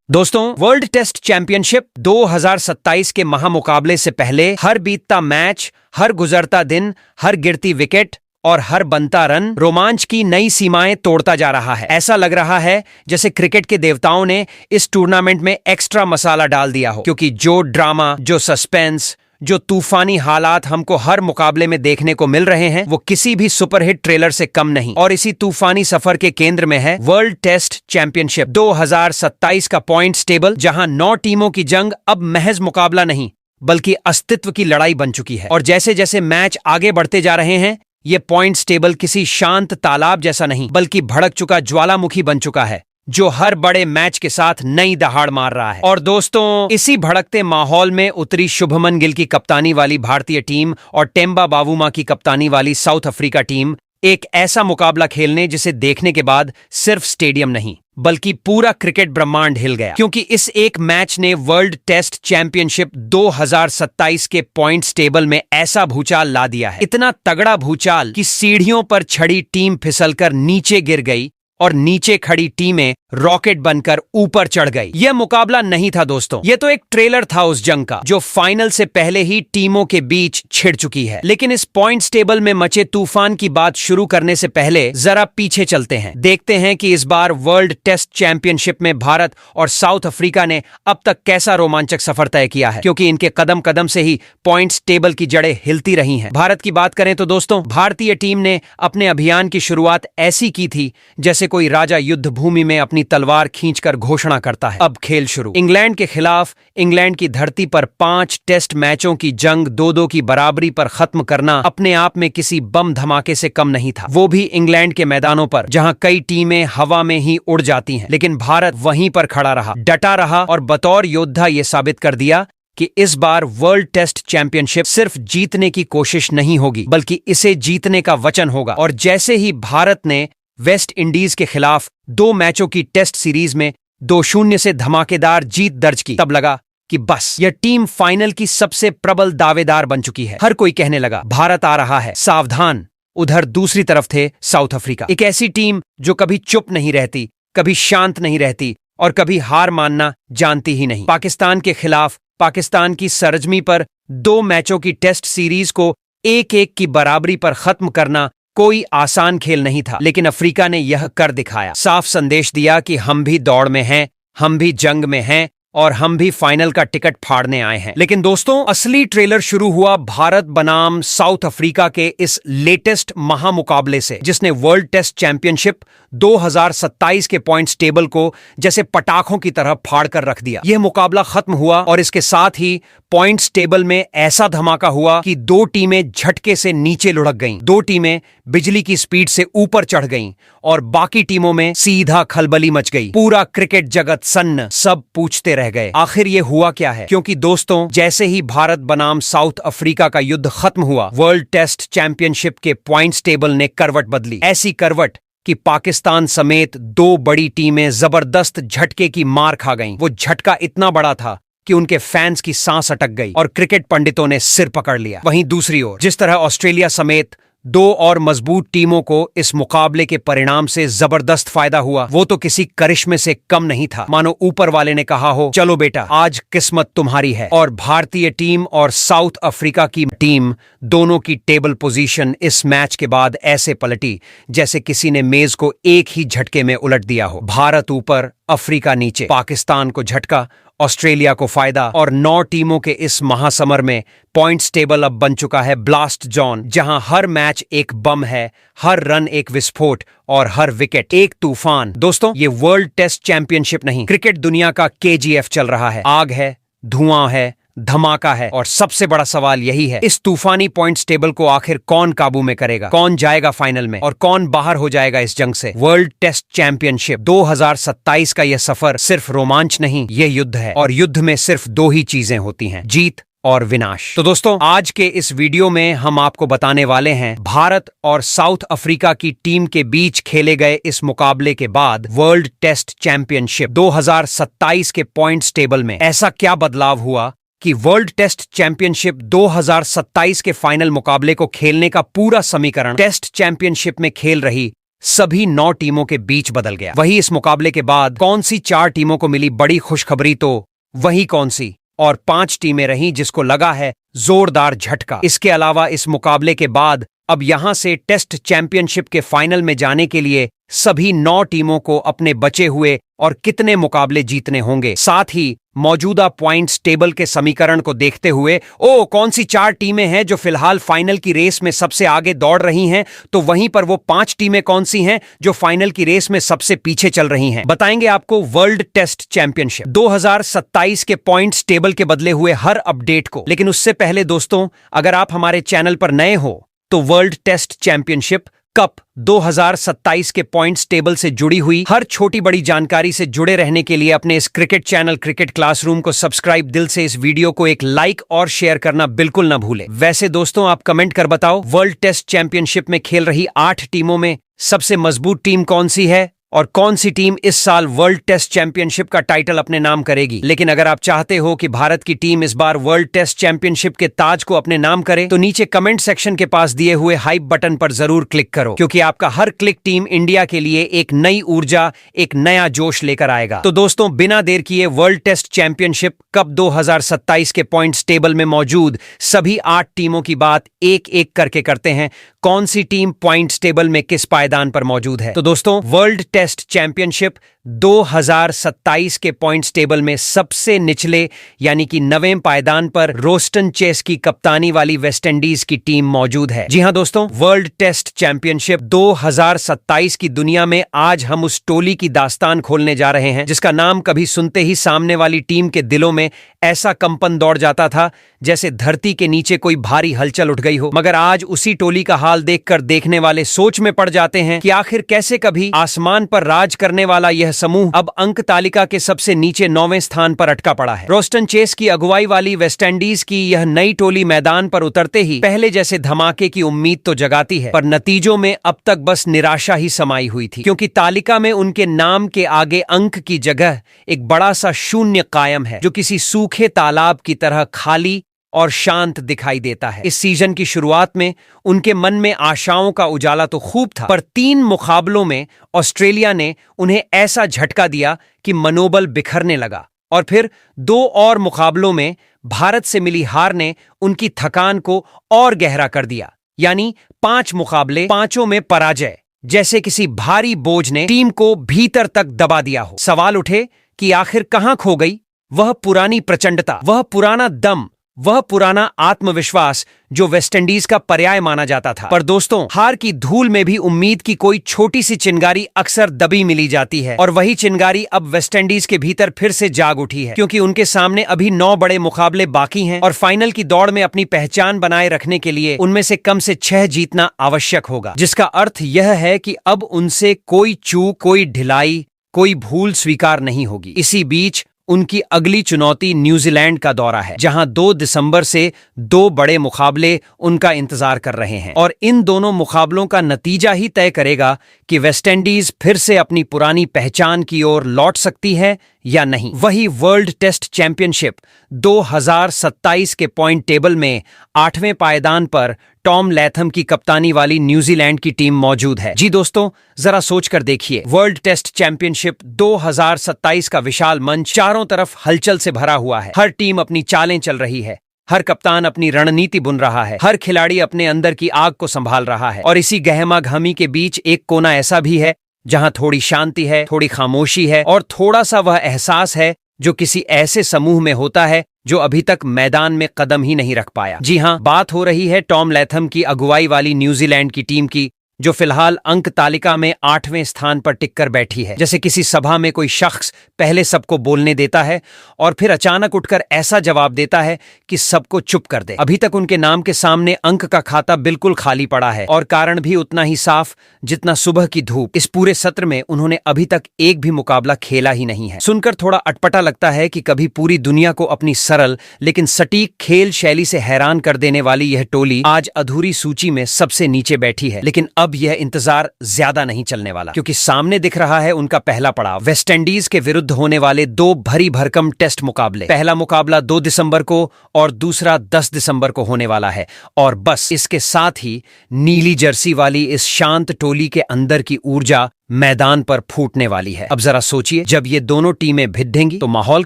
दोस्तों, world test championship 2027 के महामुकाबले से पहले हर बीतता मैच, हर गुजरता दिन, हर गिरती विकेट और हर बनता रन रोमांच की नई सीमाएं तोड़ता जा रहा है। ऐसा लग रहा है जैसे क्रिकेट के देवताओं ने इस टूर्नामेंट में एक्स्ट्रा मसाला डाल दिया हो, क्योंकि जो ड्रामा, जो सस्पेंस, जो तूफानी हालात हमको हर मुकाबले में देखने को मिल रहे हैं, वो किसी भी सुपरहिट ट्रेलर से कम नहीं। और इसी तूफानी सफर के केंद्र में है वर्ल्ड टेस्ट चैंपियनशिप 2027 का पॉइंट्स टेबल, जहां 9 टीमों की जंग अब महज मुकाबला नहीं बल्कि अस्तित्व की लड़ाई बन चुकी है। और जैसे जैसे मैच आगे बढ़ते जा रहे हैं, ये पॉइंट्स टेबल किसी शांत तालाब जैसा नहीं बल्कि भड़क चुका ज्वालामुखी बन चुका है, जो हर बड़े मैच के साथ नई दहाड़ मार रहा है। और दोस्तों, इसी भड़कते माहौल में उतरी शुभमन गिल की कप्तानी वाली भारतीय टीम और टेम्बा बावुमा की कप्तानी वाली साउथ अफ्रीका टीम एक ऐसा मुकाबला खेलने जिसे देखने के बाद सिर्फ स्टेडियम नहीं बल्कि पूरा क्रिकेट ब्रह्मांड हिल गया, क्योंकि इस एक मैच ने वर्ल्ड टेस्ट चैंपियनशिप 2027 के पॉइंट्स टेबल में ऐसा भूचाल ला दिया है, इतना तगड़ा भूचाल कि सीढ़ियों पर छड़ी टीम फिसलकर नीचे गिर गई और नीचे खड़ी टीमें रॉकेट बनकर ऊपर चढ़ गई। यह मुकाबला नहीं था दोस्तों, यह तो एक ट्रेलर था उस जंग का, जो फाइनल से पहले ही टीमों के बीच छिड़ चुकी है। लेकिन इस पॉइंट्स टेबल में मचे तूफान की बात शुरू करने से पहले जरा पीछे चलते हैं, देखते हैं कि इस बार वर्ल्ड टेस्ट चैंपियनशिप में भारत और साउथ अफ्रीका ने अब तक कैसा रोमांचक सफर तय किया है, क्योंकि इनके कदम कदम से ही पॉइंट्स टेबल की जड़ें हिलती रही हैं। भारत की बात करें तो दोस्तों, भारतीय टीम ने अपने अभियान की शुरुआत ऐसी की थी जैसे कोई राजा युद्ध भूमि में अपनी तलवार खींचकर घोषणा करता है, अब खेल शुरू। इंग्लैंड के खिलाफ इंग्लैंड की धरती पर 5 टेस्ट मैचों की जंग 2-2 की बराबरी पर खत्म करना अपने आप में किसी बम धमाके से कम नहीं था, वो भी इंग्लैंड के मैदानों पर, जहां कई टीमें हवा में ही उड़ जाती हैं। लेकिन भारत वहीं पर खड़ा रहा, डटा रहा और बतौर योद्धा ये साबित कर दिया कि इस बार वर्ल्ड टेस्ट चैंपियनशिप सिर्फ जीतने की कोशिश नहीं होगी बल्कि इसे जीतने का वचन होगा। और जैसे ही भारत ने वेस्ट इंडीज के खिलाफ 2 मैचों की टेस्ट सीरीज में 2-0 से धमाकेदार जीत दर्ज की, तब लगा कि बस यह टीम फाइनल की सबसे प्रबल दावेदार बन चुकी है। हर कोई कहने लगा, भारत आ रहा है, सावधान। उधर दूसरी तरफ थे साउथ अफ्रीका, एक ऐसी टीम जो कभी चुप नहीं रहती, कभी शांत नहीं रहती और कभी हार मानना जानती ही नहीं। पाकिस्तान के खिलाफ पाकिस्तान की सरजमी पर 2 मैचों की टेस्ट सीरीज को 1-1 की बराबरी पर खत्म करना कोई आसान खेल नहीं था, लेकिन अफ्रीका ने यह कर दिखाया, साफ संदेश दिया कि हम भी दौड़ में हैं, हम भी जंग में हैं और हम भी फाइनल का टिकट फाड़ने आए हैं। लेकिन दोस्तों, असली ट्रेलर शुरू हुआ भारत बनाम साउथ अफ्रीका के इस लेटेस्ट महामुकाबले से, जिसने वर्ल्ड टेस्ट चैंपियनशिप 2027 के पॉइंट्स टेबल को जैसे पटाखों की तरह फाड़ कर रख दिया। यह मुकाबला खत्म हुआ और इसके साथ ही पॉइंट्स टेबल में ऐसा धमाका हुआ कि 2 टीमें झटके से नीचे लुढ़क गईं, 2 टीमें बिजली की स्पीड से ऊपर चढ़ गईं और बाकी टीमों में सीधा खलबली मच गई। पूरा क्रिकेट जगत सन्न, सब पूछते रह गए, आखिर ये हुआ क्या है? क्योंकि दोस्तों, जैसे ही भारत बनाम साउथ अफ्रीका का युद्ध खत्म हुआ, वर्ल्ड टेस्ट चैंपियनशिप के पॉइंट्स टेबल ने करवट बदली, ऐसी करवट कि पाकिस्तान समेत 2 बड़ी टीमें जबरदस्त झटके की मार खा गईं। वो झटका इतना बड़ा था कि उनके फैंस की सांस अटक गई और क्रिकेट पंडितों ने सिर पकड़ लिया। वहीं दूसरी ओर, जिस तरह ऑस्ट्रेलिया समेत 2 और मजबूत टीमों को इस मुकाबले के परिणाम से जबरदस्त फायदा हुआ, वो तो किसी करिश्मे से कम नहीं था। मानो ऊपर वाले ने कहा हो, चलो बेटा, आज किस्मत तुम्हारी है। और भारतीय टीम और साउथ अफ्रीका की टीम दोनों की टेबल पोजीशन इस मैच के बाद ऐसे पलटी जैसे किसी ने मेज को एक ही झटके में उलट दिया हो। भारत ऊपर, अफ्रीका नीचे, पाकिस्तान को झटका, ऑस्ट्रेलिया को फायदा। और 9 टीमों के इस महासमर में पॉइंट्स टेबल अब बन चुका है ब्लास्ट जोन, जहां हर मैच एक बम है, हर रन एक विस्फोट और हर विकेट एक तूफान। दोस्तों, ये वर्ल्ड टेस्ट चैंपियनशिप नहीं, क्रिकेट दुनिया का KGF चल रहा है। आग है, धुआं है, धमाका है और सबसे बड़ा सवाल यही है, इस तूफानी पॉइंट्स टेबल को आखिर कौन काबू में करेगा? कौन जाएगा फाइनल में और कौन बाहर हो जाएगा इस जंग से? वर्ल्ड टेस्ट चैंपियनशिप 2027 का यह सफर सिर्फ रोमांच नहीं, यह युद्ध है। और युद्ध में सिर्फ 2 ही चीजें होती हैं, जीत और विनाश। तो दोस्तों, आज के इस वीडियो में हम आपको बताने वाले हैं, भारत और साउथ अफ्रीका की टीम के बीच खेले गए इस मुकाबले के बाद वर्ल्ड टेस्ट चैंपियनशिप 2027 के पॉइंट्स टेबल में ऐसा क्या बदलाव हुआ कि वर्ल्ड टेस्ट चैंपियनशिप 2027 के फाइनल मुकाबले को खेलने का पूरा समीकरण टेस्ट चैंपियनशिप में खेल रही सभी 9 टीमों के बीच बदल गया। वही इस मुकाबले के बाद कौन सी 4 टीमों को मिली बड़ी खुशखबरी, तो वही कौन सी और 5 टीमें रहीं जिसको लगा है जोरदार झटका। इसके अलावा इस मुकाबले के बाद अब यहां से टेस्ट चैंपियनशिप के फाइनल में जाने के लिए सभी 9 टीमों को अपने बचे हुए और कितने मुकाबले जीतने होंगे, साथ ही मौजूदा पॉइंट्स टेबल के समीकरण को देखते हुए कौन सी 4 टीमें हैं जो फिलहाल फाइनल की रेस में सबसे आगे दौड़ रही हैं, तो वहीं पर वो 5 टीमें कौन सी हैं जो फाइनल की रेस में सबसे पीछे चल रही हैं, बताएंगे आपको वर्ल्ड टेस्ट चैंपियनशिप 2027 के पॉइंट्स टेबल के बदले हुए हर अपडेट को। लेकिन उससे पहले दोस्तों, अगर आप हमारे चैनल पर नए हो तो वर्ल्ड टेस्ट चैंपियनशिप कप 2027 के पॉइंट्स टेबल से जुड़ी हुई हर छोटी बड़ी जानकारी से जुड़े रहने के लिए अपने इस क्रिकेट चैनल क्रिकेट क्लासरूम को सब्सक्राइब, दिल से इस वीडियो को एक लाइक और शेयर करना बिल्कुल ना भूलें। वैसे दोस्तों, आप कमेंट कर बताओ, वर्ल्ड टेस्ट चैंपियनशिप में खेल रही 8 टीमों में सबसे मजबूत टीम कौन सी है और कौन सी टीम इस साल वर्ल्ड टेस्ट चैंपियनशिप का टाइटल अपने नाम करेगी। लेकिन अगर आप चाहते हो कि भारत की टीम इस बार वर्ल्ड टेस्ट चैंपियनशिप के ताज को अपने नाम करे, तो नीचे कमेंट सेक्शन के पास दिए हुए हाइप बटन पर जरूर क्लिक करो, क्योंकि आपका हर क्लिक टीम इंडिया के लिए एक नई ऊर्जा, एक नया जोश लेकर आएगा। तो दोस्तों, बिना देर किए वर्ल्ड टेस्ट चैंपियनशिप कप 2027 के पॉइंट्स टेबल में मौजूद सभी 8 टीमों की बात एक एक करके करते हैं। कौन सी टीम पॉइंट्स टेबल में किस पायदान पर मौजूद है। तो दोस्तों, वर्ल्ड टेस्ट चैंपियनशिप 2027 के पॉइंट्स टेबल में सबसे निचले यानी कि 9वें पायदान पर रोस्टन चेस की कप्तानी वाली वेस्टइंडीज की टीम मौजूद है। जी हां दोस्तों, वर्ल्ड टेस्ट चैंपियनशिप 2027 की दुनिया में आज हम उस टोली की दास्तान खोलने जा रहे हैं जिसका नाम कभी सुनते ही सामने वाली टीम के दिलों में ऐसा कंपन दौड़ जाता था जैसे धरती के नीचे कोई भारी हलचल उठ गई हो। मगर आज उसी टोली का हाल देखकर देखने वाले सोच में पड़ जाते हैं कि आखिर कैसे कभी आसमान पर राज करने वाला यह समूह अब अंक तालिका के सबसे नीचे 9वें स्थान पर अटका पड़ा है। रोस्टन चेस की अगुवाई वाली वेस्टइंडीज की यह नई टोली मैदान पर उतरते ही पहले जैसे धमाके की उम्मीद तो जगाती है, पर नतीजों में अब तक बस निराशा ही समाई हुई थी, क्योंकि तालिका में उनके नाम के आगे अंक की जगह एक बड़ा सा शून्य कायम है जो किसी सूखे तालाब की तरह खाली और शांत दिखाई देता है। इस सीजन की शुरुआत में उनके मन में आशाओं का उजाला तो खूब था, पर 3 मुकाबलों में ऑस्ट्रेलिया ने उन्हें ऐसा झटका दिया कि मनोबल बिखरने लगा, और फिर 2 और मुकाबलों में भारत से मिली हार ने उनकी थकान को और गहरा कर दिया। यानी 5 मुकाबले, 5 में पराजय, जैसे किसी भारी बोझ ने टीम को भीतर तक दबा दिया हो। सवाल उठे कि आखिर कहां खो गई वह पुरानी प्रचंडता, वह पुराना दम, वह पुराना आत्मविश्वास जो वेस्टइंडीज का पर्याय माना जाता था। पर दोस्तों, हार की धूल में भी उम्मीद की कोई छोटी सी चिंगारी अक्सर दबी मिली जाती है, और वही चिंगारी अब वेस्टइंडीज के भीतर फिर से जाग उठी है, क्योंकि उनके सामने अभी 9 बड़े मुकाबले बाकी हैं और फाइनल की दौड़ में अपनी पहचान बनाए रखने के लिए उनमें से कम से 6 जीतना आवश्यक होगा, जिसका अर्थ यह है कि अब उनसे कोई चूक, कोई ढिलाई, कोई भूल स्वीकार नहीं होगी। इसी बीच उनकी अगली चुनौती न्यूजीलैंड का दौरा है, जहां 2 दिसंबर से 2 बड़े मुकाबले उनका इंतजार कर रहे हैं, और इन दोनों मुकाबलों का नतीजा ही तय करेगा कि वेस्टइंडीज फिर से अपनी पुरानी पहचान की ओर लौट सकती है या नहीं। वही वर्ल्ड टेस्ट चैंपियनशिप 2027 के पॉइंट टेबल में 8वें पायदान पर टॉम लैथम की कप्तानी वाली न्यूजीलैंड की टीम मौजूद है। जी दोस्तों, जरा सोचकर देखिए, वर्ल्ड टेस्ट चैंपियनशिप 2027 का विशाल मंच चारों तरफ हलचल से भरा हुआ है। हर टीम अपनी चालें चल रही है, हर कप्तान अपनी रणनीति बुन रहा है, हर खिलाड़ी अपने अंदर की आग को संभाल रहा है, और इसी गहमा गहमी के बीच एक कोना ऐसा भी है जहां थोड़ी शांति है, थोड़ी खामोशी है, और थोड़ा सा वह एहसास है जो किसी ऐसे समूह में होता है जो अभी तक मैदान में कदम ही नहीं रख पाया। जी हां, बात हो रही है टॉम लैथम की अगुवाई वाली न्यूजीलैंड की टीम की, जो फिलहाल अंक तालिका में 8वें स्थान पर टिककर बैठी है। जैसे किसी सभा में कोई शख्स पहले सबको बोलने देता है और फिर अचानक उठकर ऐसा जवाब देता है कि सबको चुप कर दे। अभी तक उनके नाम के सामने अंक का खाता बिल्कुल खाली पड़ा है, और कारण भी उतना ही साफ जितना सुबह की धूप। इस पूरे सत्र में उन्होंने अभी तक एक भी मुकाबला खेला ही नहीं है। सुनकर थोड़ा अटपटा लगता है कि कभी पूरी दुनिया को अपनी सरल लेकिन सटीक खेल शैली से हैरान कर देने वाली यह टोली आज अधूरी सूची में सबसे नीचे बैठी है। लेकिन अब यह इंतजार ज्यादा नहीं चलने वाला, क्योंकि सामने दिख रहा है उनका पहला पड़ाव, वेस्टइंडीज के विरुद्ध होने वाले दो भरी भरकम टेस्ट मुकाबले। पहला मुकाबला 2 दिसंबर को और दूसरा 10 दिसंबर को होने वाला है। और बस इसके साथ ही नीली जर्सी वाली इस शांत टोली के अंदर की ऊर्जा मैदान पर फूटने वाली है। अब जरा सोचिए, जब ये दोनों टीमें भिड़ेंगी तो माहौल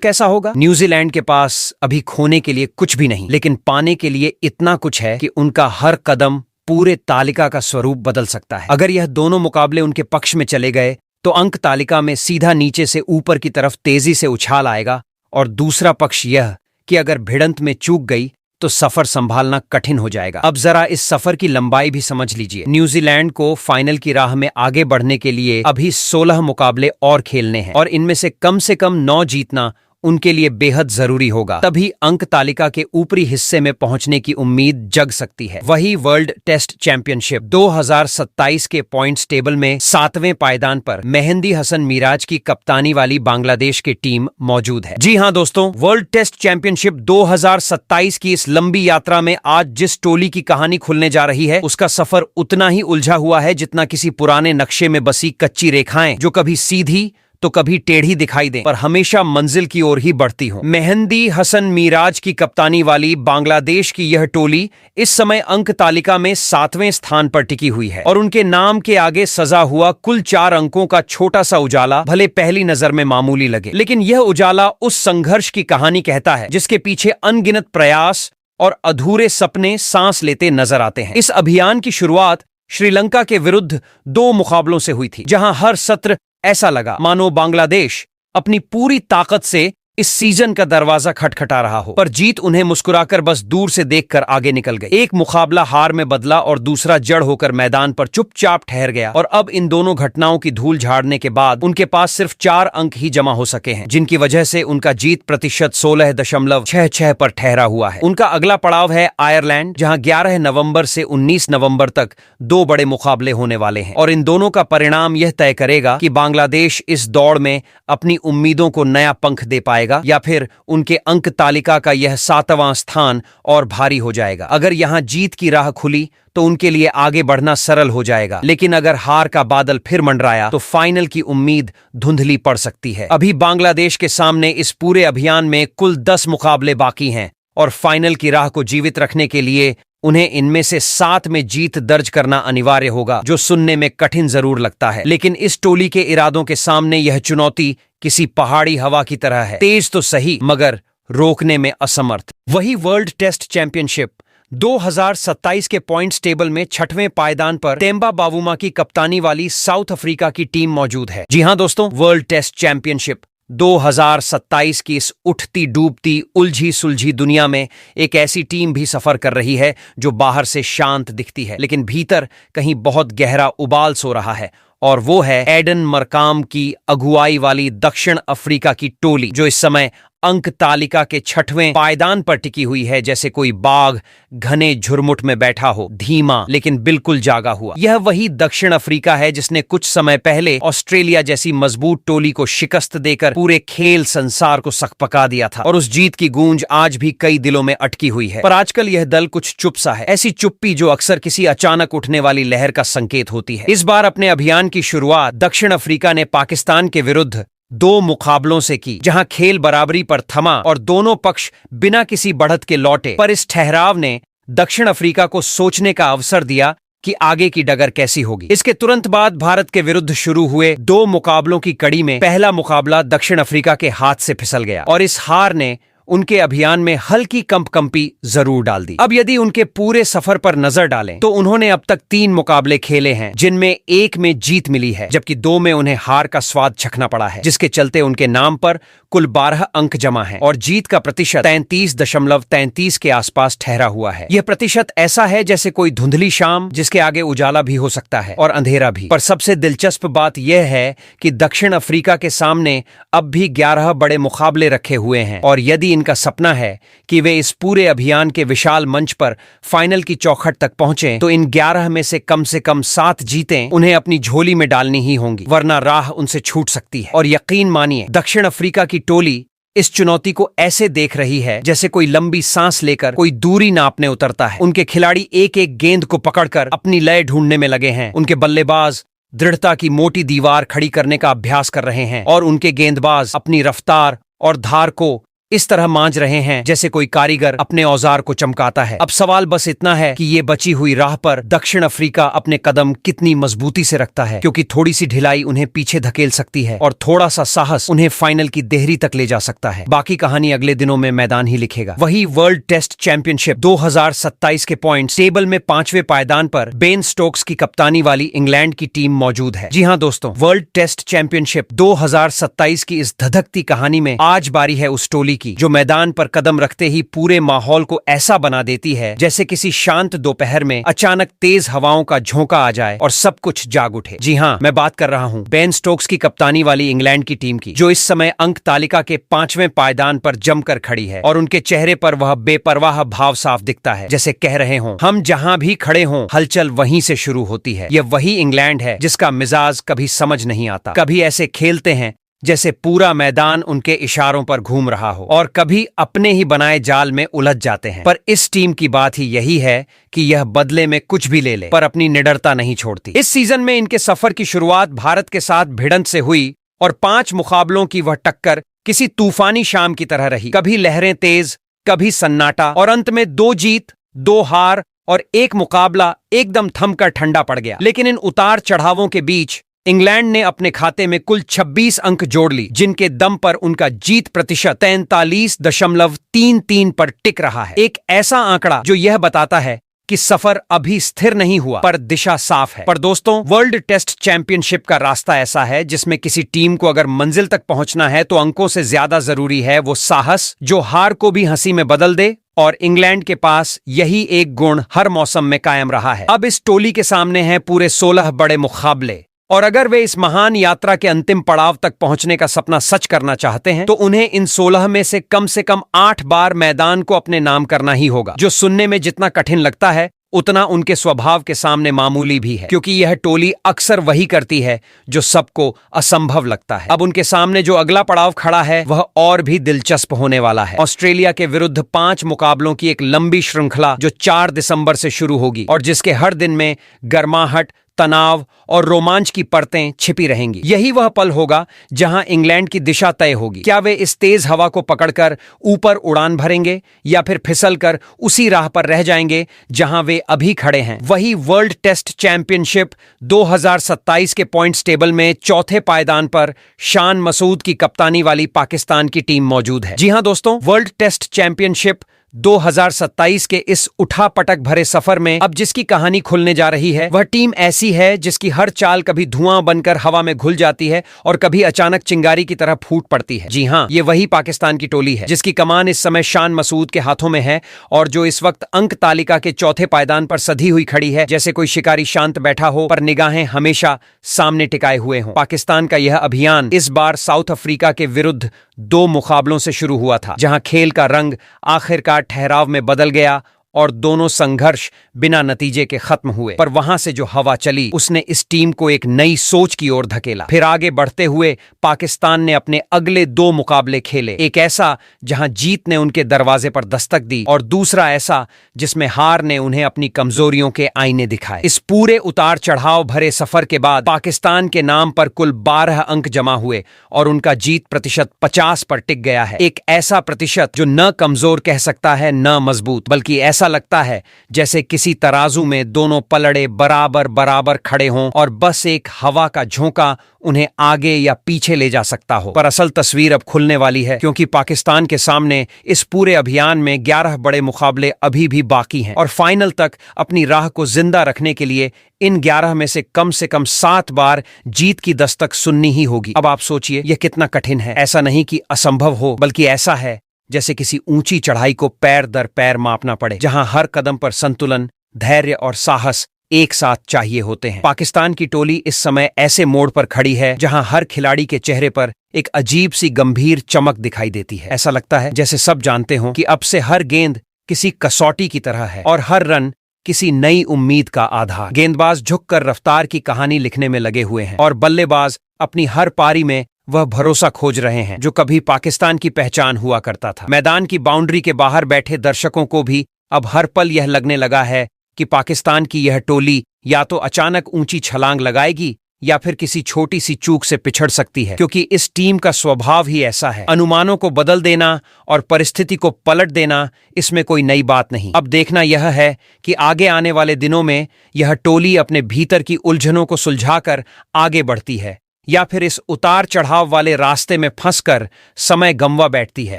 कैसा होगा। न्यूजीलैंड के पास अभी खोने के लिए कुछ भी नहीं, लेकिन पाने के लिए इतना कुछ है कि उनका हर कदम पूरे तालिका का स्वरूप बदल सकता है। अगर यह दोनों मुकाबले उनके पक्ष में चले गए तो अंक तालिका में सीधा नीचे से ऊपर की तरफ तेजी से उछाल आएगा, और दूसरा पक्ष यह कि अगर भिड़ंत में चूक गई तो सफर संभालना कठिन हो जाएगा। अब जरा इस सफर की लंबाई भी समझ लीजिए। न्यूजीलैंड को फाइनल की राह में आगे बढ़ने के लिए अभी 16 मुकाबले और खेलने हैं, और इनमें से कम 9 जीतना उनके लिए बेहद जरूरी होगा। तभी अंक तालिका के ऊपरी हिस्से में पहुंचने की उम्मीद जग सकती है। वही वर्ल्ड टेस्ट चैंपियनशिप 2027 के पॉइंट्स टेबल में 7वें पायदान पर मेहंदी हसन मिराज की कप्तानी वाली बांग्लादेश की टीम मौजूद है। जी हां दोस्तों, वर्ल्ड टेस्ट चैंपियनशिप 2027 की इस लंबी यात्रा में आज जिस टोली की कहानी खुलने जा रही है, उसका सफर उतना ही उलझा हुआ है जितना किसी पुराने नक्शे में बसी कच्ची रेखाएं, जो कभी सीधी तो कभी टेढ़ी दिखाई दे, पर हमेशा मंजिल की ओर ही बढ़ती हो। मेहंदी हसन मिराज की कप्तानी वाली बांग्लादेश की यह टोली इस समय अंक तालिका में 7वें स्थान पर टिकी हुई है, और उनके नाम के आगे सजा हुआ कुल 4 अंकों का छोटा सा उजाला भले पहली नजर में मामूली लगे, लेकिन यह उजाला उस संघर्ष की कहानी कहता है जिसके पीछे अनगिनत प्रयास और अधूरे सपने सांस लेते नजर आते हैं। इस अभियान की शुरुआत श्रीलंका के विरुद्ध 2 मुकाबलों से हुई थी, जहां हर सत्र ऐसा लगा मानो बांग्लादेश अपनी पूरी ताकत से इस सीजन का दरवाजा खटखटा रहा हो, पर जीत उन्हें मुस्कुराकर बस दूर से देखकर आगे निकल गई। एक मुकाबला हार में बदला और दूसरा जड़ होकर मैदान पर चुपचाप ठहर गया, और अब इन दोनों घटनाओं की धूल झाड़ने के बाद उनके पास सिर्फ 4 अंक ही जमा हो सके हैं, जिनकी वजह से उनका जीत प्रतिशत 16.66 पर ठहरा हुआ है। उनका अगला पड़ाव है आयरलैंड, जहां 11 नवंबर से 19 नवंबर तक 2 बड़े मुकाबले होने वाले हैं, और इन दोनों का परिणाम यह तय करेगा कि बांग्लादेश इस दौड़ में अपनी उम्मीदों को नया पंख दे पाएगा या फिर उनके अंक तालिका का यह 7वां स्थान और भारी हो जाएगा। अगर यहां जीत की राह खुली तो उनके लिए आगे बढ़ना सरल हो जाएगा, लेकिन अगर हार का बादल फिर मंडराया तो फाइनल की उम्मीद धुंधली पड़ सकती है। अभी बांग्लादेश के सामने इस पूरे अभियान में कुल 10 मुकाबले बाकी हैं, और फाइनल की राह को जीवित रखने के लिए उन्हें इनमें से 7 में जीत दर्ज करना अनिवार्य होगा, जो सुनने में कठिन जरूर लगता है, लेकिन इस टोली के इरादों के सामने यह चुनौती किसी पहाड़ी हवा की तरह है, तेज तो सही मगर रोकने में असमर्थ। वही वर्ल्ड टेस्ट चैंपियनशिप 2027 के पॉइंट्स टेबल में 6वें पायदान पर तेम्बा बावुमा की कप्तानी वाली साउथ अफ्रीका की टीम मौजूद है। जी हां दोस्तों, वर्ल्ड टेस्ट चैंपियनशिप 2027 की इस उठती डूबती उलझी सुलझी दुनिया में एक ऐसी टीम भी सफर कर रही है जो बाहर से शांत दिखती है, लेकिन भीतर कहीं बहुत गहरा उबाल सो रहा है, और वो है एडन मरकाम की अगुवाई वाली दक्षिण अफ्रीका की टोली, जो इस समय अंक तालिका के 6वें पायदान पर टिकी हुई है, जैसे कोई बाघ घने झुरमुट में बैठा हो, धीमा लेकिन बिल्कुल जागा हुआ। यह वही दक्षिण अफ्रीका है जिसने कुछ समय पहले ऑस्ट्रेलिया जैसी मजबूत टोली को शिकस्त देकर पूरे खेल संसार को सकपका दिया था, और उस जीत की गूंज आज भी कई दिलों में अटकी हुई है। पर आजकल यह दल कुछ चुप सा है, ऐसी चुप्पी जो अक्सर किसी अचानक उठने वाली लहर का संकेत होती है। इस बार अपने अभियान की शुरुआत दक्षिण अफ्रीका ने पाकिस्तान के विरुद्ध 2 मुकाबलों से की, जहां खेल बराबरी पर थमा और दोनों पक्ष बिना किसी बढ़त के लौटे, पर इस ठहराव ने दक्षिण अफ्रीका को सोचने का अवसर दिया कि आगे की डगर कैसी होगी। इसके तुरंत बाद भारत के विरुद्ध शुरू हुए 2 मुकाबलों की कड़ी में पहला मुकाबला दक्षिण अफ्रीका के हाथ से फिसल गया, और इस हार ने उनके अभियान में हल्की कंपकंपी जरूर डाल दी। अब यदि उनके पूरे सफर पर नजर डालें तो उन्होंने अब तक 3 मुकाबले खेले हैं, जिनमें 1 में जीत मिली है, जबकि 2 में उन्हें हार का स्वाद चखना पड़ा है, जिसके चलते उनके नाम पर कुल 12 अंक जमा हैं, और जीत का प्रतिशत 33.33 के आसपास ठहरा हुआ है। यह प्रतिशत ऐसा है जैसे कोई धुंधली शाम जिसके आगे उजाला भी हो सकता है और अंधेरा भी। पर सबसे दिलचस्प बात यह है कि दक्षिण अफ्रीका के सामने अब भी 11 बड़े मुकाबले रखे हुए हैं, और यदि इनका सपना है कि वे इस पूरे अभियान के विशाल मंच पर फाइनल की चौखट तक पहुंचें, तो इन 11 में से कम 7 जीतें उन्हें अपनी झोली में डालनी ही होंगी, वरना राह उनसे छूट सकती है। और यकीन मानिए, दक्षिण अफ्रीका की टोली इस चुनौती को ऐसे देख रही है जैसे कोई लंबी सांस लेकर कोई दूरी नापने उतरता है। उनके खिलाड़ी एक एक गेंद को पकड़कर अपनी लय ढूंढने में लगे हैं। उनके बल्लेबाज दृढ़ता की मोटी दीवार खड़ी करने का अभ्यास कर रहे हैं और उनके गेंदबाज अपनी रफ्तार और धार को इस तरह मांझ रहे हैं जैसे कोई कारीगर अपने औजार को चमकाता है। अब सवाल बस इतना है कि ये बची हुई राह पर दक्षिण अफ्रीका अपने कदम कितनी मजबूती से रखता है, क्योंकि थोड़ी सी ढिलाई उन्हें पीछे धकेल सकती है और थोड़ा सा साहस उन्हें फाइनल की देहरी तक ले जा सकता है। बाकी कहानी अगले दिनों में मैदान ही लिखेगा। वही वर्ल्ड टेस्ट चैंपियनशिप 2027 के पॉइंट टेबल में 5वें पायदान पर बेन स्टोक्स की कप्तानी वाली इंग्लैंड की टीम मौजूद है। जी हाँ दोस्तों, वर्ल्ड टेस्ट चैंपियनशिप 2027 की इस धधकती कहानी में आज बारी है उस टोली की जो मैदान पर कदम रखते ही पूरे माहौल को ऐसा बना देती है जैसे किसी शांत दोपहर में अचानक तेज हवाओं का झोंका आ जाए और सब कुछ जाग उठे। जी हाँ, मैं बात कर रहा हूँ बेन स्टोक्स की कप्तानी वाली इंग्लैंड की टीम की, जो इस समय अंक तालिका के 5वें पायदान पर जमकर खड़ी है और उनके चेहरे पर वह बेपरवाह भाव साफ दिखता है, जैसे कह रहे हों हम जहां भी खड़े हों हलचल वहीं से शुरू होती है। यह वही इंग्लैंड है जिसका मिजाज कभी समझ नहीं आता। कभी ऐसे खेलते हैं जैसे पूरा मैदान उनके इशारों पर घूम रहा हो और कभी अपने ही बनाए जाल में उलझ जाते हैं। पर इस टीम की बात ही यही है कि यह बदले में कुछ भी ले ले पर अपनी निडरता नहीं छोड़ती। इस सीजन में इनके सफर की शुरुआत भारत के साथ भिड़ंत से हुई और 5 मुकाबलों की वह टक्कर किसी तूफानी शाम की तरह रही। कभी लहरें तेज, कभी सन्नाटा और अंत में 2 जीत, 2 हार और 1 मुकाबला एकदम थमकर ठंडा पड़ गया। लेकिन इन उतार चढ़ावों के बीच इंग्लैंड ने अपने खाते में कुल 26 अंक जोड़ ली, जिनके दम पर उनका जीत प्रतिशत 43.33 पर टिक रहा है। एक ऐसा आंकड़ा जो यह बताता है कि सफर अभी स्थिर नहीं हुआ पर दिशा साफ है। पर दोस्तों, वर्ल्ड टेस्ट चैंपियनशिप का रास्ता ऐसा है जिसमें किसी टीम को अगर मंजिल तक पहुंचना है तो अंकों से ज्यादा जरूरी है वो साहस जो हार को भी हंसी में बदल दे, और इंग्लैंड के पास यही एक गुण हर मौसम में कायम रहा है। अब इस टोली के सामने हैं पूरे 16 बड़े मुकाबले, और अगर वे इस महान यात्रा के अंतिम पड़ाव तक पहुंचने का सपना सच करना चाहते हैं तो उन्हें इन 16 में से कम 8 बार मैदान को अपने नाम करना ही होगा, जो सुनने में जितना कठिन लगता है उतना उनके स्वभाव के सामने मामूली भी है, क्योंकि यह टोली अक्सर वही करती है जो सबको असंभव लगता है। अब उनके सामने जो अगला पड़ाव खड़ा है वह और भी दिलचस्प होने वाला है। ऑस्ट्रेलिया के विरुद्ध 5 मुकाबलों की एक लंबी श्रृंखला जो 4 दिसंबर से शुरू होगी और जिसके हर दिन में गर्माहट, तनाव और रोमांच की परतें छिपी रहेंगी। यही वह पल होगा जहां इंग्लैंड की दिशा तय होगी। क्या वे इस तेज हवा को पकड़कर ऊपर उड़ान भरेंगे या फिर फिसलकर उसी राह पर रह जाएंगे जहां वे अभी खड़े हैं। वही वर्ल्ड टेस्ट चैंपियनशिप 2027 के पॉइंट्स टेबल में 4थे पायदान पर शान मसूद की कप्तानी वाली पाकिस्तान की टीम मौजूद है। जी हां दोस्तों, वर्ल्ड टेस्ट चैंपियनशिप 2027 के इस उठापटक भरे सफर में अब जिसकी कहानी खुलने जा रही है वह टीम ऐसी है जिसकी हर चाल कभी धुआं बनकर हवा में घुल जाती है और कभी अचानक चिंगारी की तरह फूट पड़ती है। जी हां, ये वही पाकिस्तान की टोली है जिसकी कमान इस समय शान मसूद के हाथों में है और जो इस वक्त अंक तालिका के 4थे पायदान पर सधी हुई खड़ी है, जैसे कोई शिकारी शांत बैठा हो पर निगाहें हमेशा सामने टिकाए हुए हों। पाकिस्तान का यह अभियान इस बार साउथ अफ्रीका के विरुद्ध 2 मुकाबलों से शुरू हुआ था, जहां खेल का रंग आखिरकार ठहराव में बदल गया और दोनों संघर्ष बिना नतीजे के खत्म हुए। पर वहां से जो हवा चली उसने इस टीम को एक नई सोच की ओर धकेला। फिर आगे बढ़ते हुए पाकिस्तान ने अपने अगले 2 मुकाबले खेले, एक ऐसा जहां जीत ने उनके दरवाजे पर दस्तक दी और दूसरा ऐसा जिसमें हार ने उन्हें अपनी कमजोरियों के आईने दिखाए। इस पूरे उतार चढ़ाव भरे सफर के बाद पाकिस्तान के नाम पर कुल 12 अंक जमा हुए और उनका जीत प्रतिशत 50 पर टिक गया है। एक ऐसा प्रतिशत जो न कमजोर कह सकता है न मजबूत, बल्कि ऐसा लगता है जैसे किसी तराजू में दोनों पलड़े बराबर बराबर खड़े हों और बस एक हवा का झोंका उन्हें आगे या पीछे ले जा सकता हो। पर असल तस्वीर अब खुलने वाली है, क्योंकि पाकिस्तान के सामने इस पूरे अभियान में 11 बड़े मुकाबले अभी भी बाकी हैं और फाइनल तक अपनी राह को जिंदा रखने के लिए इन 11 में से कम 7 बार जीत की दस्तक सुननी ही होगी। अब आप सोचिए यह कितना कठिन है। ऐसा नहीं कि असंभव हो, बल्कि ऐसा है जैसे किसी ऊंची चढ़ाई को पैर दर पैर मापना पड़े, जहां हर कदम पर संतुलन, धैर्य और साहस एक साथ चाहिए होते हैं। पाकिस्तान की टोली इस समय ऐसे मोड़ पर खड़ी है जहां हर खिलाड़ी के चेहरे पर एक अजीब सी गंभीर चमक दिखाई देती है। ऐसा लगता है जैसे सब जानते हों कि अब से हर गेंद किसी कसौटी की तरह है और हर रन किसी नई उम्मीद का आधार। गेंदबाज झुककर रफ्तार की कहानी लिखने में लगे हुए हैं और बल्लेबाज अपनी हर पारी में वह भरोसा खोज रहे हैं जो कभी पाकिस्तान की पहचान हुआ करता था। मैदान की बाउंड्री के बाहर बैठे दर्शकों को भी अब हर पल यह लगने लगा है कि पाकिस्तान की यह टोली या तो अचानक ऊंची छलांग लगाएगी या फिर किसी छोटी सी चूक से पिछड़ सकती है, क्योंकि इस टीम का स्वभाव ही ऐसा है। अनुमानों को बदल देना और परिस्थिति को पलट देना, इसमें कोई नई बात नहीं। अब देखना यह है कि आगे आने वाले दिनों में यह टोली अपने भीतर की उलझनों को सुलझाकर आगे बढ़ती है या फिर इस उतार चढ़ाव वाले रास्ते में फंसकर समय गंवा बैठती है,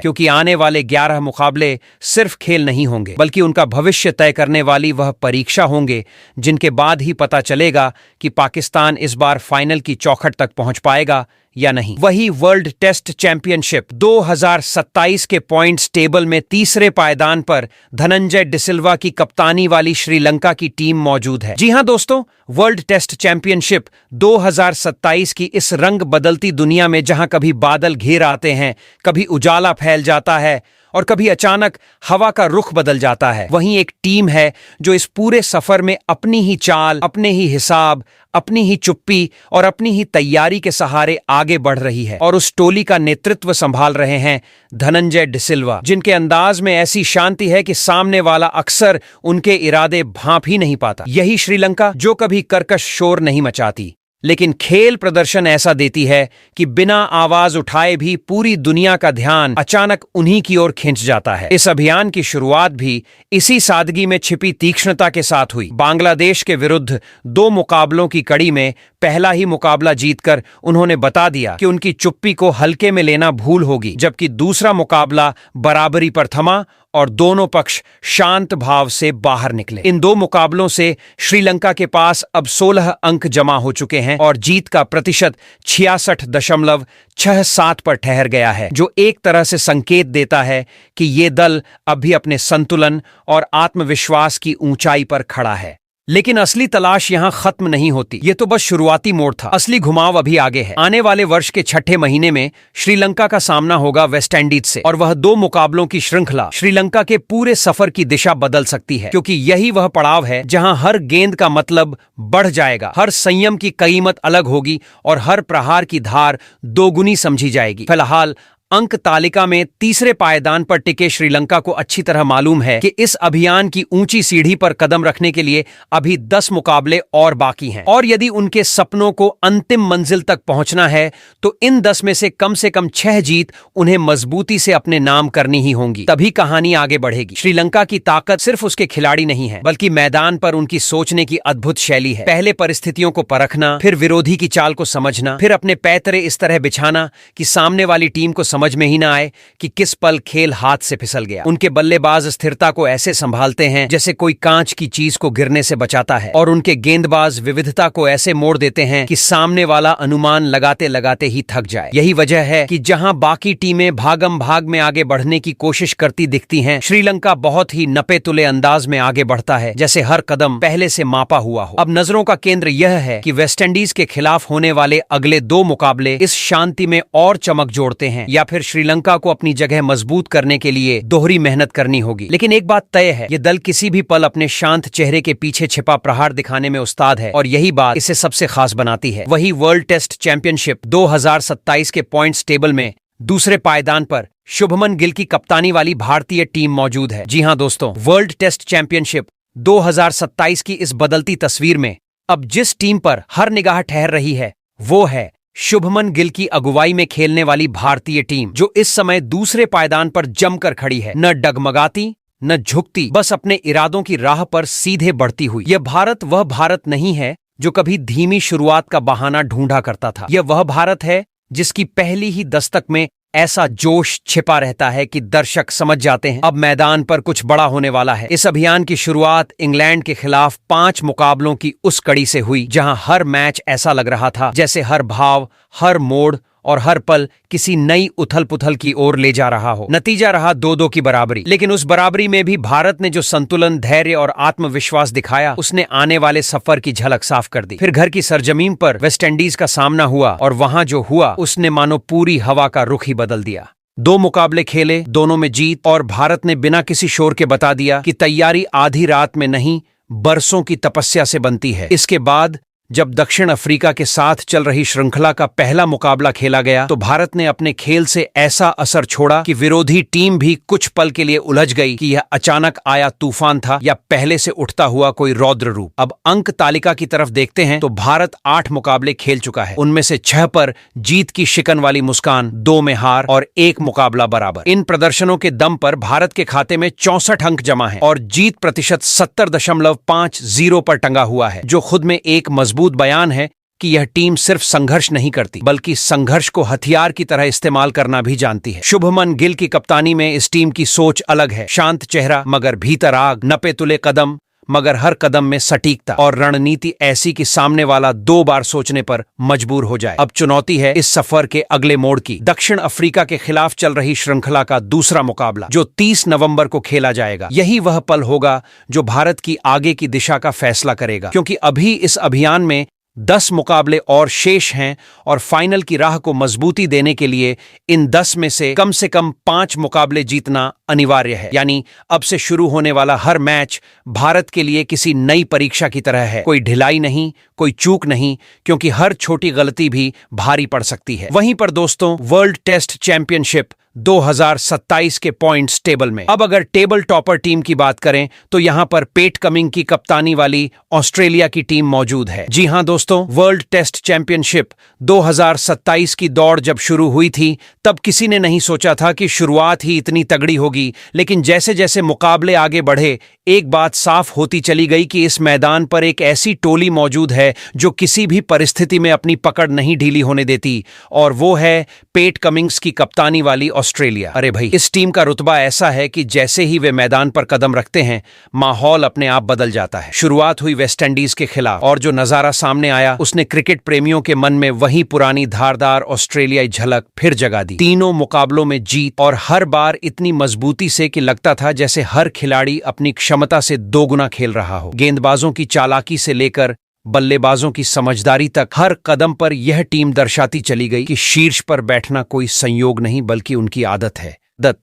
क्योंकि आने वाले 11 मुकाबले सिर्फ खेल नहीं होंगे बल्कि उनका भविष्य तय करने वाली वह परीक्षा होंगे, जिनके बाद ही पता चलेगा कि पाकिस्तान इस बार फाइनल की चौखट तक पहुंच पाएगा या नहीं। वही वर्ल्ड टेस्ट चैंपियनशिप 2027 के पॉइंट्स टेबल में तीसरे पायदान पर धनंजय डिसिल्वा की कप्तानी वाली श्रीलंका की टीम मौजूद है। जी हां दोस्तों, वर्ल्ड टेस्ट चैंपियनशिप 2027 की इस रंग बदलती दुनिया में जहां कभी बादल घेर आते हैं, कभी उजाला फैल जाता है और कभी अचानक हवा का रुख बदल जाता है, वहीं एक टीम है जो इस पूरे सफर में अपनी ही चाल, अपने ही हिसाब, अपनी ही चुप्पी और अपनी ही तैयारी के सहारे आगे बढ़ रही है। और उस टोली का नेतृत्व संभाल रहे हैं धनंजय डिसिल्वा, जिनके अंदाज में ऐसी शांति है कि सामने वाला अक्सर उनके इरादे भांप ही नहीं पाता। यही श्रीलंका जो कभी कर्कश शोर नहीं मचाती, लेकिन खेल प्रदर्शन ऐसा देती है कि बिना आवाज उठाए भी पूरी दुनिया का ध्यान अचानक उन्हीं की ओर खिंच जाता है। इस अभियान की शुरुआत भी इसी सादगी में छिपी तीक्ष्णता के साथ हुई। बांग्लादेश के विरुद्ध 2 मुकाबलों की कड़ी में पहला ही मुकाबला जीतकर उन्होंने बता दिया कि उनकी चुप्पी को हल्के में लेना भूल होगी, जबकि दूसरा मुकाबला बराबरी पर थमा और दोनों पक्ष शांत भाव से बाहर निकले। इन 2 मुकाबलों से श्रीलंका के पास अब 16 अंक जमा हो चुके हैं और जीत का प्रतिशत 66.67 पर ठहर गया है, जो एक तरह से संकेत देता है कि ये दल अब भी अपने संतुलन और आत्मविश्वास की ऊंचाई पर खड़ा है। लेकिन असली तलाश यहां खत्म नहीं होती। ये तो बस शुरुआती मोड़ था, असली घुमाव अभी आगे है। आने वाले वर्ष के छठे महीने में श्रीलंका का सामना होगा वेस्ट इंडीज से, और वह 2 मुकाबलों की श्रृंखला श्रीलंका के पूरे सफर की दिशा बदल सकती है, क्योंकि यही वह पड़ाव है जहां हर गेंद का मतलब बढ़ जाएगा, हर संयम की कीमत अलग होगी और हर प्रहार की धार दोगुनी समझी जाएगी। फिलहाल अंक तालिका में तीसरे पायदान पर टिके श्रीलंका को अच्छी तरह मालूम है कि इस अभियान की ऊंची सीढ़ी पर कदम रखने के लिए अभी 10 मुकाबले और बाकी हैं, और यदि उनके सपनों को अंतिम मंजिल तक पहुंचना है तो इन 10 में से कम 6 जीत उन्हें मजबूती से अपने नाम करनी ही होंगी, तभी कहानी आगे बढ़ेगी। श्रीलंका की ताकत सिर्फ उसके खिलाड़ी नहीं है, बल्कि मैदान पर उनकी सोचने की अद्भुत शैली है। पहले परिस्थितियों को परखना, फिर विरोधी की चाल को समझना, फिर अपने पैतरे इस तरह बिछाना कि सामने वाली टीम को समझ में ही ना आए कि किस पल खेल हाथ से फिसल गया। उनके बल्लेबाज स्थिरता को ऐसे संभालते हैं जैसे कोई कांच की चीज को गिरने से बचाता है, और उनके गेंदबाज विविधता को ऐसे मोड़ देते हैं कि सामने वाला अनुमान लगाते लगाते ही थक जाए। यही वजह है कि जहां बाकी टीमें भागम भाग में आगे बढ़ने की कोशिश करती दिखती हैं, श्रीलंका बहुत ही नपे तुले अंदाज में आगे बढ़ता है, जैसे हर कदम पहले से मापा हुआ हो। अब नजरों का केंद्र यह है कि वेस्टइंडीज के खिलाफ होने वाले अगले 2 मुकाबले इस शांति में और चमक जोड़ते हैं, या फिर श्रीलंका को अपनी जगह मजबूत करने के लिए दोहरी मेहनत करनी होगी। लेकिन एक बात तय है, ये दल किसी भी पल अपने शांत चेहरे के पीछे छिपा प्रहार दिखाने में उस्ताद है, और यही बात इसे सबसे खास बनाती है। वही वर्ल्ड टेस्ट चैंपियनशिप 2027 के पॉइंट्स टेबल में दूसरे पायदान पर शुभमन गिल की कप्तानी वाली भारतीय टीम मौजूद है। जी हां दोस्तों, वर्ल्ड टेस्ट चैंपियनशिप 2027 की इस बदलती तस्वीर में अब जिस टीम पर हर निगाह ठहर रही है वो है शुभमन गिल की अगुवाई में खेलने वाली भारतीय टीम, जो इस समय दूसरे पायदान पर जमकर खड़ी है, न डगमगाती न झुकती, बस अपने इरादों की राह पर सीधे बढ़ती हुई। यह भारत वह भारत नहीं है जो कभी धीमी शुरुआत का बहाना ढूंढा करता था। यह वह भारत है जिसकी पहली ही दस्तक में ऐसा जोश छिपा रहता है कि दर्शक समझ जाते हैं अब मैदान पर कुछ बड़ा होने वाला है। इस अभियान की शुरुआत इंग्लैंड के खिलाफ 5 मुकाबलों की उस कड़ी से हुई जहां हर मैच ऐसा लग रहा था जैसे हर भाव, हर मोड़ और हर पल किसी नई उथल पुथल की ओर ले जा रहा हो। नतीजा रहा 2-2 की बराबरी, लेकिन उस बराबरी में भी भारत ने जो संतुलन, धैर्य और आत्मविश्वास दिखाया, उसने आने वाले सफर की झलक साफ कर दी। फिर घर की सरजमीन पर वेस्टइंडीज का सामना हुआ, और वहां जो हुआ उसने मानो पूरी हवा का रुख ही बदल दिया। 2 मुकाबले खेले, दोनों में जीत, और भारत ने बिना किसी शोर के बता दिया कि तैयारी आधी रात में नहीं, बरसों की तपस्या से बनती है। इसके बाद जब दक्षिण अफ्रीका के साथ चल रही श्रृंखला का पहला मुकाबला खेला गया तो भारत ने अपने खेल से ऐसा असर छोड़ा कि विरोधी टीम भी कुछ पल के लिए उलझ गई कि यह अचानक आया तूफान था या पहले से उठता हुआ कोई रौद्र रूप। अब अंक तालिका की तरफ देखते हैं तो भारत 8 मुकाबले खेल चुका है। उनमें से 6 पर जीत की शिकन वाली मुस्कान, 2 में हार और 1 मुकाबला बराबर। इन प्रदर्शनों के दम पर भारत के खाते में 64 अंक जमा है और जीत प्रतिशत 70.50 पर टंगा हुआ है, जो खुद में एक मजबूत बयान है कि यह टीम सिर्फ संघर्ष नहीं करती बल्कि संघर्ष को हथियार की तरह इस्तेमाल करना भी जानती है। शुभमन गिल की कप्तानी में इस टीम की सोच अलग है। शांत चेहरा मगर भीतर आग, नपे तुले कदम मगर हर कदम में सटीकता और रणनीति ऐसी कि सामने वाला 2 बार सोचने पर मजबूर हो जाए। अब चुनौती है इस सफर के अगले मोड़ की। दक्षिण अफ्रीका के खिलाफ चल रही श्रृंखला का दूसरा मुकाबला जो 30 नवंबर को खेला जाएगा। यही वह पल होगा जो भारत की आगे की दिशा का फैसला करेगा, क्योंकि अभी इस अभियान में 10 मुकाबले और शेष हैं और फाइनल की राह को मजबूती देने के लिए इन 10 में से कम 5 मुकाबले जीतना अनिवार्य है। यानी अब से शुरू होने वाला हर मैच भारत के लिए किसी नई परीक्षा की तरह है। कोई ढिलाई नहीं, कोई चूक नहीं, क्योंकि हर छोटी गलती भी भारी पड़ सकती है। वहीं पर दोस्तों, वर्ल्ड टेस्ट चैंपियनशिप 2027 के पॉइंट्स टेबल में अब अगर टेबल टॉपर टीम की बात करें तो यहां पर पेट कमिंग की कप्तानी वाली ऑस्ट्रेलिया की टीम मौजूद है। जी हां दोस्तों, वर्ल्ड टेस्ट चैंपियनशिप 2027 की दौड़ जब शुरू हुई थी तब किसी ने नहीं सोचा था कि शुरुआत ही इतनी तगड़ी होगी, लेकिन जैसे जैसे मुकाबले आगे बढ़े एक बात साफ होती चली गई कि इस मैदान पर एक ऐसी टोली मौजूद है जो किसी भी परिस्थिति में अपनी पकड़ नहीं ढीली होने देती, और वो है पेट कमिंग्स की कप्तानी वाली ऑस्ट्रेलिया। अरे भाई, इस टीम का रुतबा ऐसा है कि जैसे ही वे मैदान पर कदम रखते हैं माहौल अपने आप बदल जाता है। शुरुआत हुई वेस्टइंडीज के खिलाफ और जो नजारा सामने आया उसने क्रिकेट प्रेमियों के मन में वही पुरानी धारदार ऑस्ट्रेलियाई झलक फिर जगा दी। तीनों मुकाबलों में जीत, और हर बार इतनी मजबूती से कि लगता था जैसे हर खिलाड़ी अपनी क्षमता से 2 गुना खेल रहा हो। गेंदबाजों की चालाकी से लेकर बल्लेबाजों की समझदारी तक हर कदम पर यह टीम दर्शाती चली गई कि शीर्ष पर बैठना कोई संयोग नहीं बल्कि उनकी आदत है।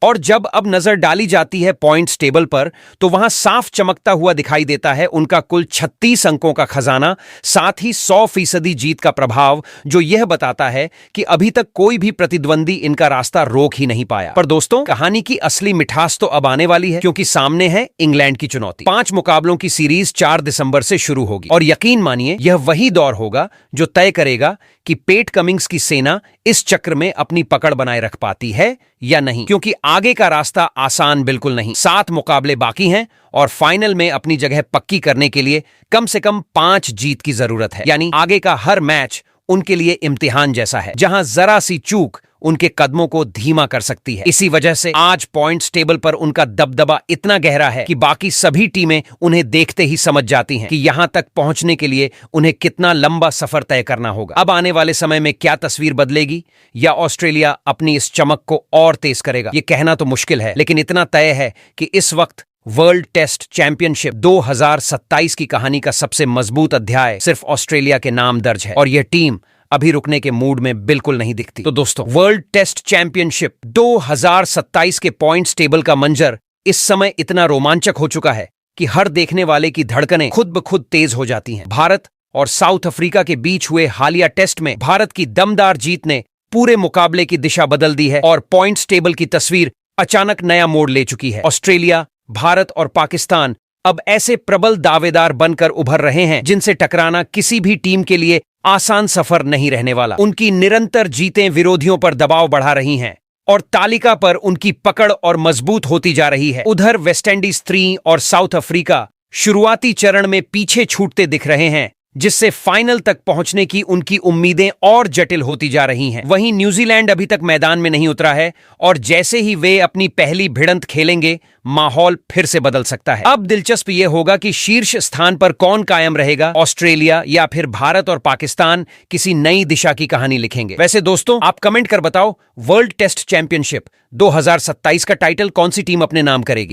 और जब अब नजर डाली जाती है पॉइंट्स टेबल पर तो वहां साफ चमकता हुआ दिखाई देता है उनका कुल 36 अंकों का खजाना, साथ ही 100% जीत का प्रभाव, जो यह बताता है कि अभी तक कोई भी प्रतिद्वंदी इनका रास्ता रोक ही नहीं पाया। पर दोस्तों, कहानी की असली मिठास तो अब आने वाली है, क्योंकि सामने है इंग्लैंड की चुनौती। 5 मुकाबलों की सीरीज 4 दिसंबर से शुरू होगी और यकीन मानिए यह वही दौर होगा जो तय करेगा कि पेट कमिंग्स की सेना इस चक्र में अपनी पकड़ बनाए रख पाती है या नहीं, क्योंकि आगे का रास्ता आसान बिल्कुल नहीं। 7 मुकाबले बाकी हैं और फाइनल में अपनी जगह पक्की करने के लिए कम से कम 5 जीत की जरूरत है। यानी आगे का हर मैच उनके लिए इम्तिहान जैसा है, जहां जरा सी चूक उनके कदमों को धीमा कर सकती है। इसी वजह से आज पॉइंट्स टेबल पर उनका दबदबा इतना गहरा है कि बाकी सभी टीमें उन्हें देखते ही समझ जाती हैं कि यहां तक पहुंचने के लिए उन्हें कितना लंबा सफर तय करना होगा। अब आने वाले समय में क्या तस्वीर बदलेगी, या ऑस्ट्रेलिया अपनी इस चमक को और तेज करेगा, ये कहना तो मुश्किल है, लेकिन इतना तय है कि इस वक्त वर्ल्ड टेस्ट चैंपियनशिप 2027 की कहानी का सबसे मजबूत अध्याय सिर्फ ऑस्ट्रेलिया के नाम दर्ज है, और यह टीम अभी रुकने के मूड में बिल्कुल नहीं दिखती। तो दोस्तों, वर्ल्ड टेस्ट चैंपियनशिप 2027 के पॉइंट्स टेबल का मंजर इस समय इतना रोमांचक हो चुका है कि हर देखने वाले की धड़कनें खुद ब खुद तेज हो जाती हैं। भारत और साउथ अफ्रीका के बीच हुए हालिया टेस्ट में भारत की दमदार जीत ने पूरे मुकाबले की दिशा बदल दी है और पॉइंट्स टेबल की तस्वीर अचानक नया मोड़ ले चुकी है। ऑस्ट्रेलिया, भारत और पाकिस्तान अब ऐसे प्रबल दावेदार बनकर उभर रहे हैं जिनसे टकराना किसी भी टीम के लिए आसान सफर नहीं रहने वाला। उनकी निरंतर जीतें विरोधियों पर दबाव बढ़ा रही हैं और तालिका पर उनकी पकड़ और मजबूत होती जा रही है। उधर वेस्टइंडीज 3 और साउथ अफ्रीका शुरुआती चरण में पीछे छूटते दिख रहे हैं, जिससे फाइनल तक पहुंचने की उनकी उम्मीदें और जटिल होती जा रही हैं। वहीं न्यूजीलैंड अभी तक मैदान में नहीं उतरा है और जैसे ही वे अपनी पहली भिड़ंत खेलेंगे माहौल फिर से बदल सकता है। अब दिलचस्प यह होगा कि शीर्ष स्थान पर कौन कायम रहेगा, ऑस्ट्रेलिया या फिर भारत और पाकिस्तान किसी नई दिशा की कहानी लिखेंगे। वैसे दोस्तों, आप कमेंट कर बताओ, वर्ल्ड टेस्ट चैंपियनशिप 2027 का टाइटल कौन सी टीम अपने नाम करेगी।